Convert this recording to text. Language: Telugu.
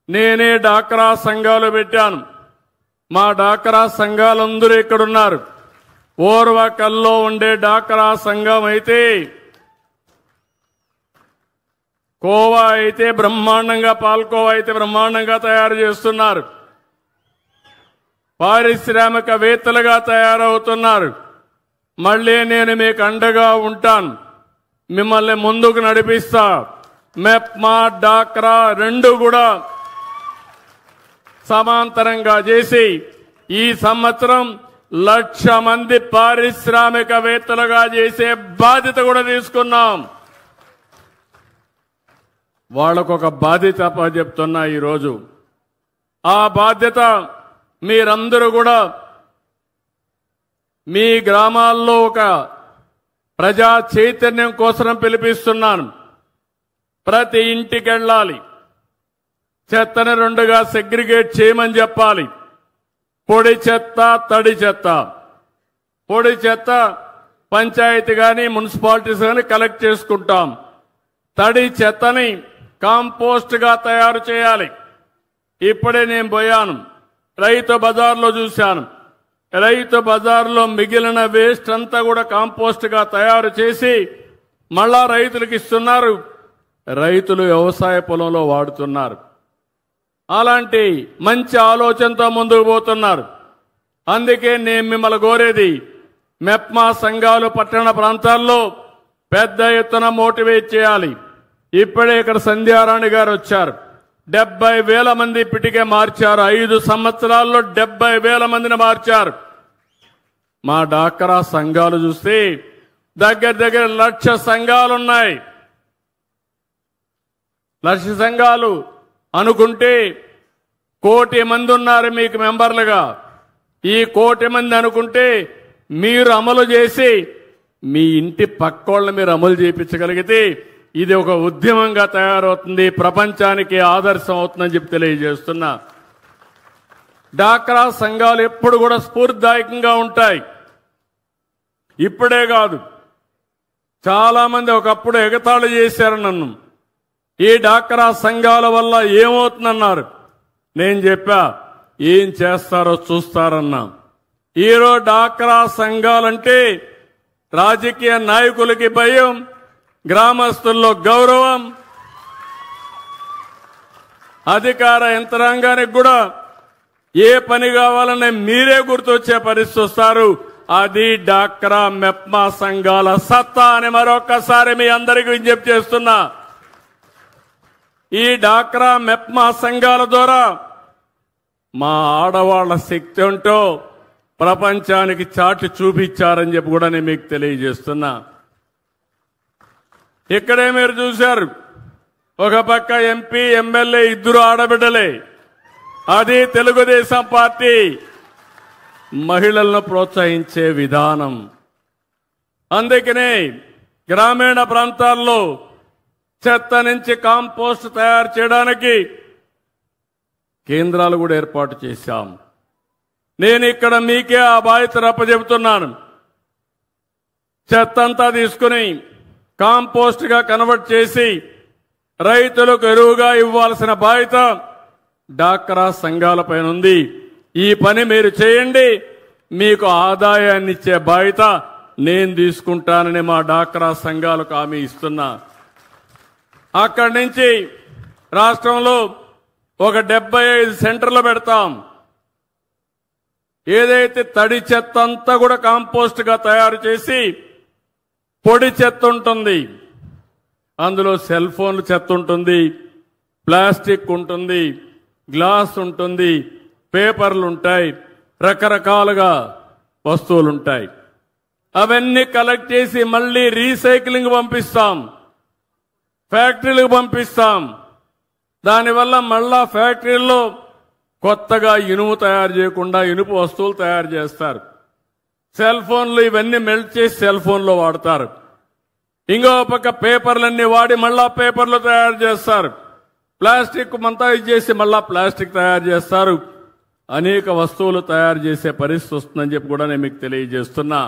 నేనే డాక్రా సంఘాలు పెట్టాను. మా డాక్రా సంఘాలందరూ ఇక్కడున్నారు. ఓర్వకల్లో ఉండే డాక్రా సంఘం అయితే, కోవా అయితే బ్రహ్మాండంగా, పాల్కోవా అయితే బ్రహ్మాండంగా తయారు చేస్తున్నారు. పారిశ్రామికవేత్తలుగా తయారవుతున్నారు. మళ్ళీ నేను మీకు అండగా ఉంటాను, మిమ్మల్ని ముందుకు నడిపిస్తా. మెప్మా డాక్రా రెండు కూడా సమాంతరంగా చేసి ఈ సంవత్సరం 1,00,000 మంది పారిశ్రామికవేత్తలుగా చేసే బాధ్యత కూడా తీసుకున్నాం. వాళ్ళకొక బాధ్యత చెప్తున్నా ఈరోజు. ఆ బాధ్యత మీరందరూ కూడా మీ గ్రామాల్లో ఒక ప్రజా చైతన్యం కోసం పిలిపిస్తున్నాను. ప్రతి ఇంటికి వెళ్ళాలి, చెత్తని రెండుగా సెగ్రిగేట్ చేయమని చెప్పాలి. పొడి చెత్త, తడి చెత్త. పొడి చెత్త పంచాయతీ కానీ మున్సిపాలిటీస్ కానీ కలెక్ట్ చేసుకుంటాం. తడి చెత్తని కాంపోస్ట్ గా తయారు చేయాలి. ఇప్పుడే నేను పోయాను, రైతు బజార్లో చూశాను. రైతు బజార్లో మిగిలిన వేస్ట్ అంతా కూడా కాంపోస్ట్ గా తయారు చేసి మళ్ళా రైతులకు ఇస్తున్నారు. రైతులు వ్యవసాయ పొలంలో వాడుతున్నారు. అలాంటి మంచి ఆలోచనతో ముందుకు పోతున్నారు. అందుకే నేను మిమ్మల్ని కోరేది, మెప్మా సంఘాలు పట్టణ ప్రాంతాల్లో పెద్ద ఎత్తున మోటివేట్ చేయాలి. ఇప్పుడే ఇక్కడ సంధ్యారాణి గారు వచ్చారు. 70,000 మంది ఇప్పటికే మార్చారు. 5 సంవత్సరాల్లో 70,000 మందిని మార్చారు. మా డాక్రా సంఘాలు చూస్తే దగ్గర 1,00,000 సంఘాలున్నాయి. 1,00,000 సంఘాలు అనుకుంటే 1,00,00,000 మంది ఉన్నారు మీకు మెంబర్లుగా. ఈ 1,00,00,000 మంది అనుకుంటే మీరు అమలు చేసి మీ ఇంటి పక్కోళ్ళని మీరు అమలు చేయించగలిగితే ఇది ఒక ఉద్యమంగా తయారవుతుంది, ప్రపంచానికి ఆదర్శం అవుతుందని చెప్పి తెలియజేస్తున్నా. డాక్రా సంఘాలు ఎప్పుడు కూడా స్ఫూర్తిదాయకంగా ఉంటాయి. ఇప్పుడే కాదు, చాలా మంది ఒకప్పుడు ఎగతాళి చేశారు నన్ను. ఈ డాక్రా సంఘాల వల్ల ఏమవుతుందన్నారు. నేను చెప్పా, ఏం చేస్తారో చూస్తారన్నా. ఈరోజు డాక్రా సంఘాలంటే రాజకీయ నాయకులకి భయం, గ్రామస్తుల్లో గౌరవం, అధికార యంత్రాంగానికి కూడా ఏ పని కావాలనే మీరే గుర్తొచ్చే పరిస్థితి వస్తారు. అది డాక్రా మెప్మా సంఘాల సత్తా అని మరొకసారి మీ అందరికీ విజ్ఞప్తి చేస్తున్నా. ఈ డాక్రా మెప్మా సంఘాల ద్వారా మా ఆడవాళ్ల శక్తి ఉంటో ప్రపంచానికి చాటి చూపించారని చెప్పి కూడా నేను మీకు తెలియజేస్తున్నా. ఇక్కడే మీరు చూశారు, ఒక పక్క ఎంపీ ఎమ్మెల్యే ఇద్దరు ఆడబిడ్డలే. అది తెలుగుదేశం పార్టీ మహిళలను ప్రోత్సహించే విధానం. అందుకనే గ్రామీణ ప్రాంతాల్లో చెత్త నుంచి కాంపోస్ట్ తయారు చేయడానికి కేంద్రాలు కూడా ఏర్పాటు చేశాం. నేను ఇక్కడ మీకే ఆ బాధ్యత అప్పచెబుతున్నాను. చెత్త అంతా తీసుకుని కాంపోస్ట్ గా కన్వర్ట్ చేసి రైతులకు ఎరువుగా ఇవ్వాల్సిన బాధ్యత డాక్రా సంఘాలపైన ఉంది. ఈ పని మీరు చేయండి, మీకు ఆదాయాన్ని ఇచ్చే బాధ్యత నేను తీసుకుంటానని మా డాక్రా సంఘాలకు హామీ ఇస్తున్నా. అక్కడి నుంచి రాష్ట్రంలో ఒక 75 సెంటర్లు పెడతాం. ఏదైతే తడి చెత్త అంతా కూడా కాంపోస్ట్ గా తయారు చేసి పొడి చెత్త ఉంటుంది, అందులో సెల్ ఫోన్లు చెత్త ఉంటుంది, ప్లాస్టిక్ ఉంటుంది, గ్లాస్ ఉంటుంది, పేపర్లు ఉంటాయి, రకరకాలుగా వస్తువులుంటాయి. అవన్నీ కలెక్ట్ చేసి మళ్ళీ రీసైక్లింగ్ పంపిస్తాం, ఫ్యాక్టరీలకు పంపిస్తాం. దానివల్ల మళ్ళా ఫ్యాక్టరీల్లో కొత్తగా ఇనుము తయారు చేయకుండా ఇనుపు వస్తువులు తయారు చేస్తారు. సెల్ ఫోన్లు ఇవన్నీ మెల్ట్ చేసి సెల్ ఫోన్లో వాడతారు. ఇంకో పక్క పేపర్లన్నీ వాడి మళ్ళా పేపర్లు తయారు చేస్తారు. ప్లాస్టిక్ మంతా ఇచ్చేసి మళ్ళా ప్లాస్టిక్ తయారు చేస్తారు. అనేక వస్తువులు తయారు చేసే పరిస్థితి వస్తుందని చెప్పి కూడా నేను మీకు తెలియజేస్తున్నా.